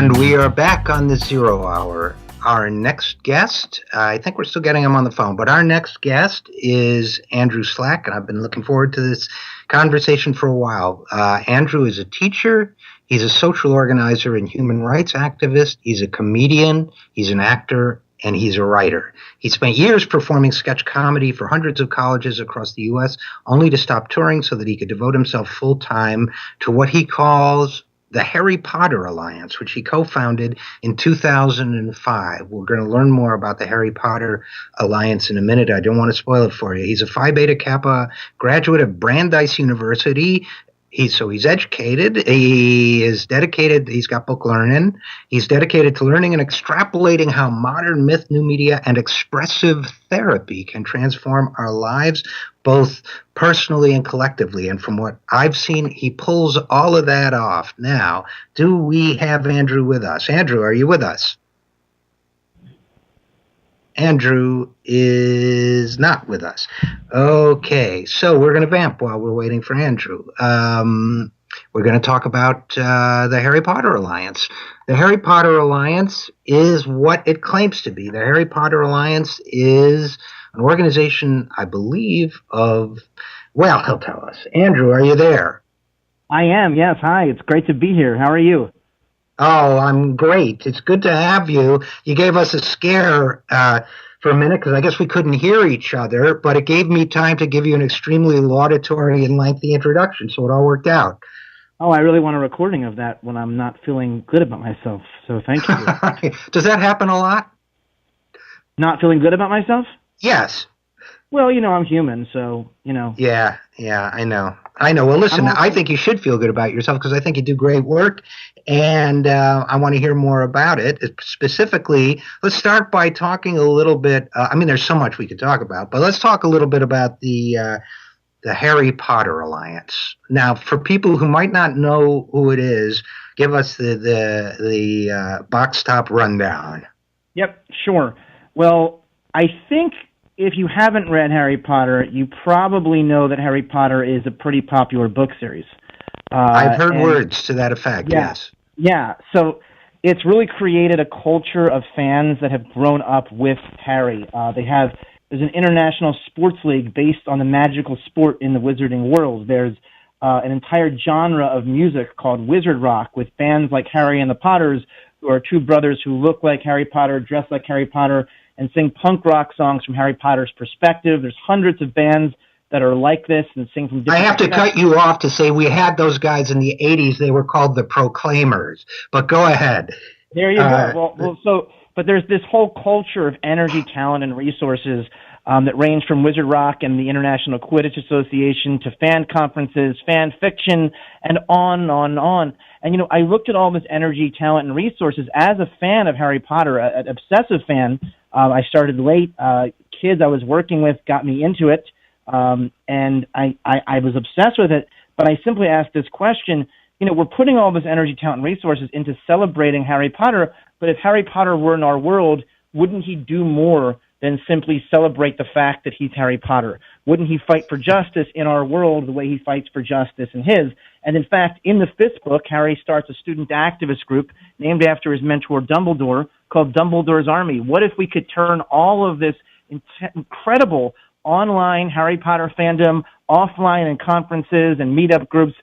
And we are back on the 0 Hour. Our next guest, I think we're still getting him on the phone, but our next guest is Andrew Slack, and I've been looking forward to this conversation for a while. Andrew is a teacher, he's a social organizer and human rights activist, he's a comedian, he's an actor, and he's a writer. He spent years performing sketch comedy for hundreds of colleges across the U.S., only to stop touring so that he could devote himself full-time to what he calls the Harry Potter Alliance, which he co-founded in 2005. We're going to learn more about the Harry Potter Alliance in a minute. I don't want to spoil it for you. He's a Phi Beta Kappa graduate of Brandeis University. He's educated. He is dedicated. He's got book learning. He's dedicated to learning and extrapolating how modern myth, new media, and expressive therapy can transform our lives, both personally and collectively. And from what I've seen, he pulls all of that off. Now, do we have Andrew with us? Andrew, are you with us? Andrew is not with us. Okay, so we're going to vamp while we're waiting for Andrew. We're going to talk about the Harry Potter Alliance. The Harry Potter Alliance is what it claims to be. The Harry Potter Alliance is an organization, I believe, well, he'll tell us. Andrew, are you there? I am, yes. Hi, it's great to be here. How are you? Oh, I'm great. It's good to have you. You gave us a scare for a minute because I guess we couldn't hear each other, but it gave me time to give you an extremely laudatory and lengthy introduction, so it all worked out. Oh, I really want a recording of that when I'm not feeling good about myself, so thank you. Does that happen a lot? Not feeling good about myself? Yes. Well, I'm human, so, Yeah, I know. Well, listen, I think you should feel good about yourself because I think you do great work, and I want to hear more about it. Specifically, let's start by talking a little bit. There's so much we could talk about, but let's talk a little bit about the Harry Potter Alliance. Now, for people who might not know who it is, give us the box top rundown. Yep, sure. Well, I think if you haven't read Harry Potter, you probably know that Harry Potter is a pretty popular book series. I've heard words to that effect, yes. Yeah, so it's really created a culture of fans that have grown up with Harry. There's an international sports league based on the magical sport in the wizarding world. There's an entire genre of music called wizard rock with bands like Harry and the Potters, who are two brothers who look like Harry Potter, dress like Harry Potter, and sing punk rock songs from Harry Potter's perspective. There's hundreds of bands that are like this and sing from different... I have to cut you off to say we had those guys in the 80s. They were called the Proclaimers. But go ahead. There you go. But there's this whole culture of energy, talent, and resources that range from Wizard Rock and the International Quidditch Association to fan conferences, fan fiction, and on and on and on. And, I looked at all this energy, talent, and resources as a fan of Harry Potter, an obsessive fan. I started late. Kids I was working with got me into it, and I was obsessed with it. But I simply asked this question, we're putting all this energy, talent, and resources into celebrating Harry Potter, but if Harry Potter were in our world, wouldn't he do more than simply celebrate the fact that he's Harry Potter? Wouldn't he fight for justice in our world the way he fights for justice in his? And in fact, in the fifth book, Harry starts a student activist group named after his mentor Dumbledore called Dumbledore's Army. What if we could turn all of this incredible online Harry Potter fandom, offline and conferences and meetup groups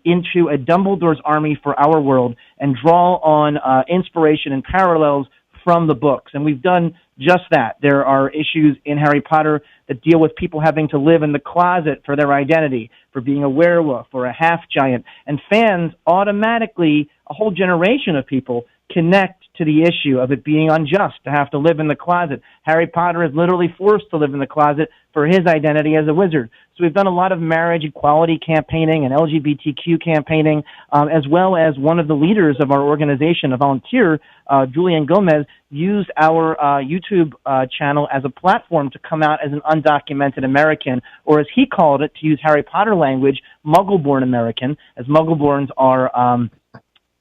into a Dumbledore's Army for our world and draw on inspiration and parallels from the books? And we've done just that. There are issues in Harry Potter that deal with people having to live in the closet for their identity, for being a werewolf or a half-giant. And fans automatically, a whole generation of people, connect to the issue of it being unjust to have to live in the closet. Harry Potter is literally forced to live in the closet for his identity as a wizard. So we've done a lot of marriage equality campaigning and LGBTQ campaigning, as well as one of the leaders of our organization, a volunteer, Julian Gomez, used our YouTube channel as a platform to come out as an undocumented American, or as he called it, to use Harry Potter language, Muggle-born American, as Muggle-borns are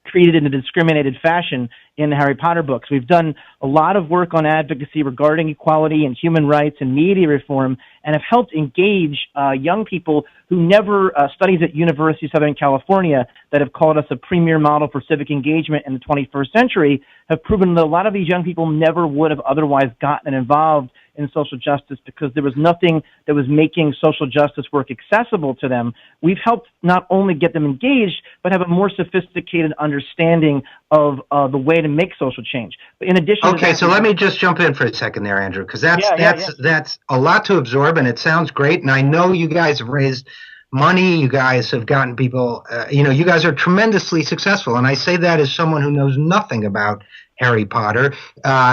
treated in a discriminated fashion in the Harry Potter books. We've done a lot of work on advocacy regarding equality and human rights and media reform, and have helped engage young people who never studies at University of Southern California that have called us a premier model for civic engagement in the 21st century, have proven that a lot of these young people never would have otherwise gotten involved in social justice because there was nothing that was making social justice work accessible to them. We've helped not only get them engaged, but have a more sophisticated understanding of the way to make social change. But in addition to that, so let me just jump in for a second there, Andrew, because that's a lot to absorb, and it sounds great. And I know you guys have raised money. You guys have gotten people, you guys are tremendously successful. And I say that as someone who knows nothing about Harry Potter,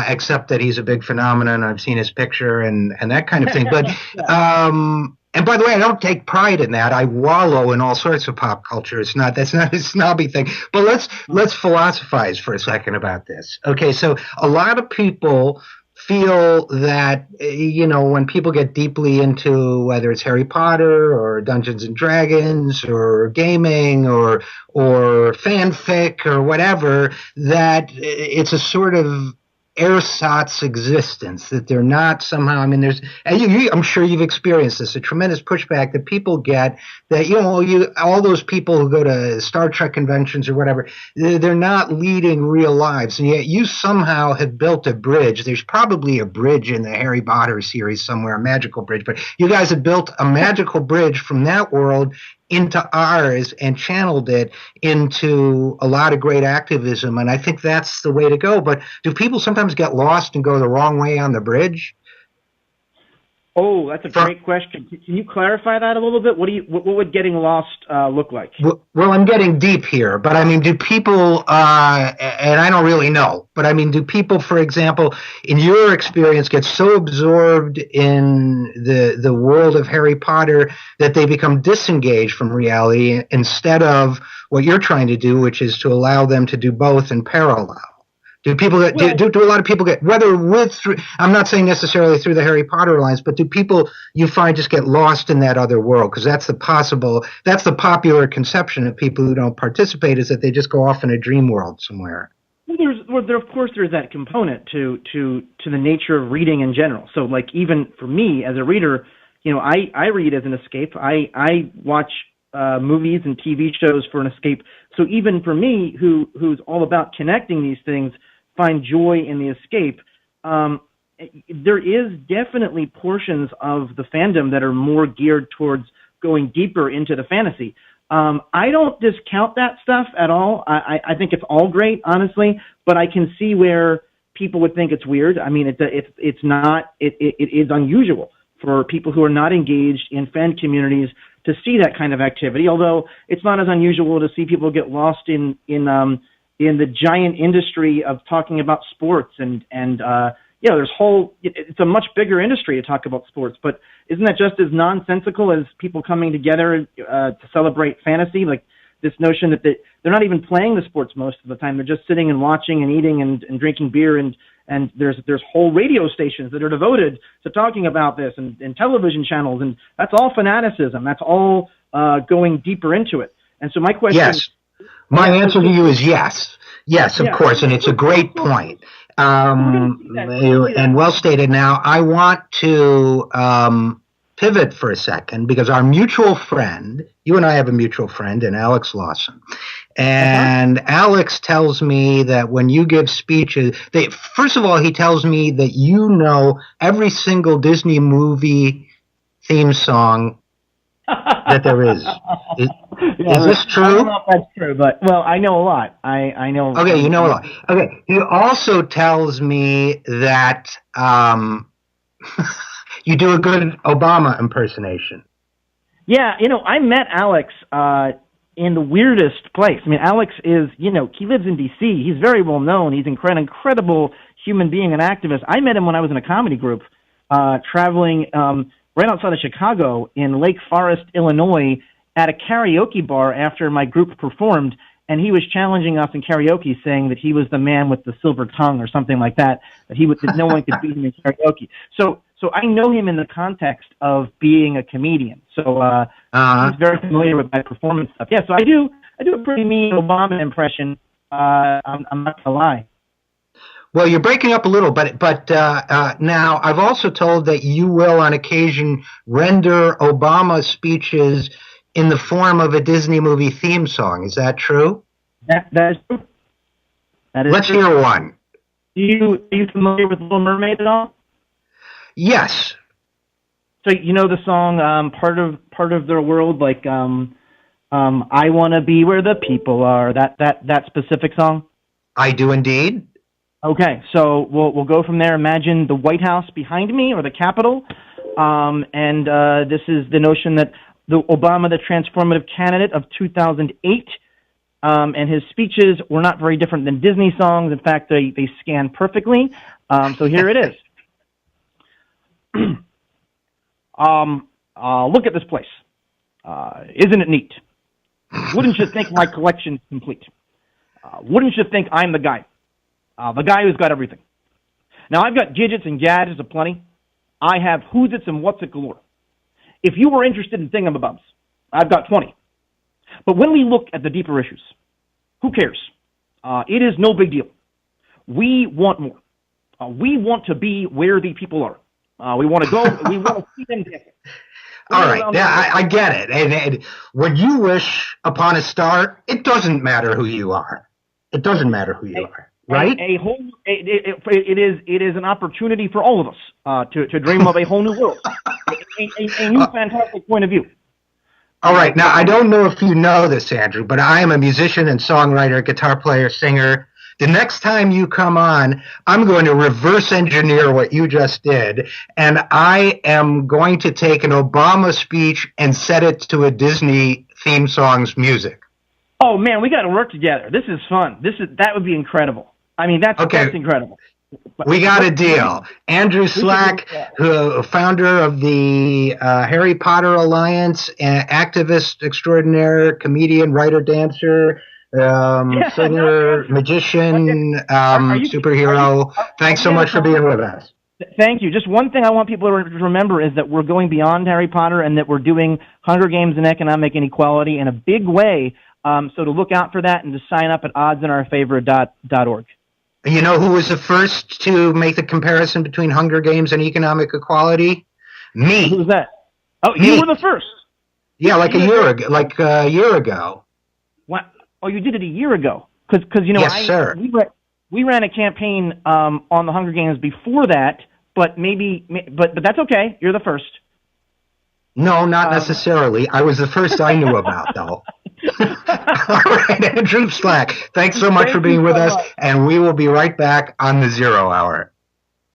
except that he's a big phenomenon. I've seen his picture and that kind of thing. But, and by the way, I don't take pride in that. I wallow in all sorts of pop culture. That's not a snobby thing. But let's philosophize for a second about this. Okay, so a lot of people feel that, when people get deeply into whether it's Harry Potter or Dungeons and Dragons or gaming or fanfic or whatever, that it's a sort of ersatz existence, that they're not somehow, I'm sure you've experienced this, a tremendous pushback that people get that, all those people who go to Star Trek conventions or whatever, they're not leading real lives. And yet you somehow have built a bridge. There's probably a bridge in the Harry Potter series somewhere, a magical bridge, but you guys have built a magical bridge from that world into ours and channeled it into a lot of great activism. And I think that's the way to go. But do people sometimes get lost and go the wrong way on the bridge? Oh, that's a great question. Can you clarify that a little bit? What would getting lost look like? Well, I'm getting deep here, but do people, and I don't really know, but do people, for example, in your experience, get so absorbed in the world of Harry Potter that they become disengaged from reality instead of what you're trying to do, which is to allow them to do both in parallel? Do people do a lot of people get, whether I'm not saying necessarily through the Harry Potter lines, but do people you find just get lost in that other world? Because that's the popular conception of people who don't participate, is that they just go off in a dream world somewhere. Of course there's that component to the nature of reading in general. So like even for me as a reader, I read as an escape. I watch movies and TV shows for an escape. So even for me, who's all about connecting these things, find joy in the escape. There is definitely portions of the fandom that are more geared towards going deeper into the fantasy. I don't discount that stuff at all. I think it's all great, honestly, but I can see where people would think it's weird. It's not. It is unusual for people who are not engaged in fan communities to see that kind of activity. Although it's not as unusual to see people get lost in the giant industry of talking about sports and it's a much bigger industry to talk about sports, but isn't that just as nonsensical as people coming together to celebrate fantasy? Like this notion that they're not even playing the sports most of the time. They're just sitting and watching and eating and drinking beer, and there's whole radio stations that are devoted to talking about this and television channels, and that's all fanaticism. That's all going deeper into it. And so my question Yes. My answer to you is yes. Yes, of course, and it's a great point. And well stated. Now, I want to pivot for a second because our mutual friend, you and I have a mutual friend, and Alex Lawson. And Alex tells me that when you give speeches, first of all, he tells me that you know every single Disney movie theme song that there is. Is this true? I don't know if that's true, but I know a lot. I know. Okay, you know a lot. Okay, he also tells me that you do a good Obama impersonation. Yeah, I met Alex in the weirdest place. Alex is, he lives in D.C. He's very well known. He's an incredible human being and activist. I met him when I was in a comedy group traveling right outside of Chicago in Lake Forest, Illinois, at a karaoke bar after my group performed, and he was challenging us in karaoke, saying that he was the man with the silver tongue or something like that, that no one could beat him in karaoke. So I know him in the context of being a comedian. So he's very familiar with my performance stuff. Yeah, so I do a pretty mean Obama impression. I'm not gonna lie. Well, you're breaking up a little, but now I've also told that you will, on occasion, render Obama speeches in the form of a Disney movie theme song. Is that true? That is true. That is Let's true. hear one. Are you familiar with Little Mermaid at all? Yes. So you know the song part of their world, like I wanna be where the people are. That specific song. I do indeed. Okay, so we'll go from there. Imagine the White House behind me, or the Capitol, and this is the notion that the Obama, the transformative candidate of 2008, and his speeches were not very different than Disney songs. In fact, they scan perfectly. So here it is. Look at this place. Isn't it neat? Wouldn't you think my collection's complete? Wouldn't you think I'm the guy who's got everything? Now, I've got gadgets and gadgets aplenty. I have who's-its and what's-it galore. If you were interested in thingamabobs, I've got 20. But when we look at the deeper issues, who cares? It is no big deal. We want more. We want to be where the people are. We want to go. We want to see them dancing. All right, I get it. And when you wish upon a star, it doesn't matter who you are. It doesn't matter who you are, right? It is an opportunity for all of us to dream of a whole new world, a new fantastic point of view. All right, now I don't know if you know this, Andrew, but I am a musician and songwriter, guitar player, singer. The next time you come on, I'm going to reverse engineer what you just did, and I am going to take an Obama speech and set it to a Disney theme song's music. Oh man, we got to work together. This is fun. That would be incredible. I mean, that's incredible. We got a deal. Andrew Slack, founder of the Harry Potter Alliance, activist extraordinaire, comedian, writer, dancer, singer, magician, superhero. Thanks so much for being with us. Thank you. Just one thing I want people to remember is that we're going beyond Harry Potter and that we're doing Hunger Games and economic inequality in a big way. So to look out for that and to sign up at oddsinourfavor.org. You know who was the first to make the comparison between Hunger Games and economic equality? Me. Who's that? Oh, Me. You were the first. Yeah, like a year ago. What? Oh, you did it a year ago. Because yes, sir. We ran a campaign on the Hunger Games before that, but that's okay. You're the first. No, not necessarily. I was the first I knew about, though. All right, Andrew Slack, thanks so much for being with us, and we will be right back on the 0 Hour.